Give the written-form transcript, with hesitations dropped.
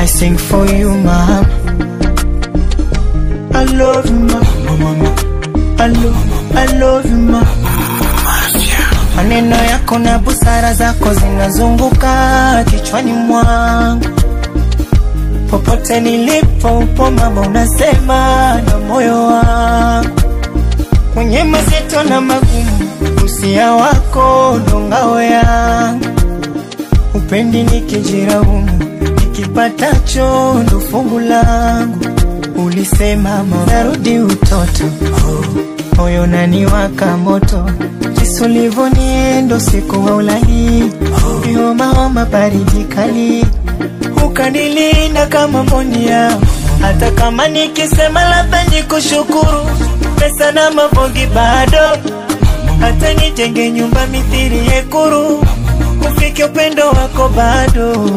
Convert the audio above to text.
I sing for you, mama. I love you, mama. I love you, mama. Maneno yako na busara zako zinazunguka kichwani mwangu. Popote nilipo upo mama, unasema na moyo wangu. Kwenye mazito na magumu, usia wako ndo ngao yangu. Upendi nikijiraumu, nikipatacho ndo fungu langu. Ulisema mama narudi utoto, moyo naniwaka moto. Jinsi ulivoniendo siku wa ulali, homa baridi kali. Ukanilinda kama monia, hata kama nikisema labda nikushukuru. Pesa na mavongi bado, hata nijenge nyumba mithili Ekuru. Ufike upendo wako bado.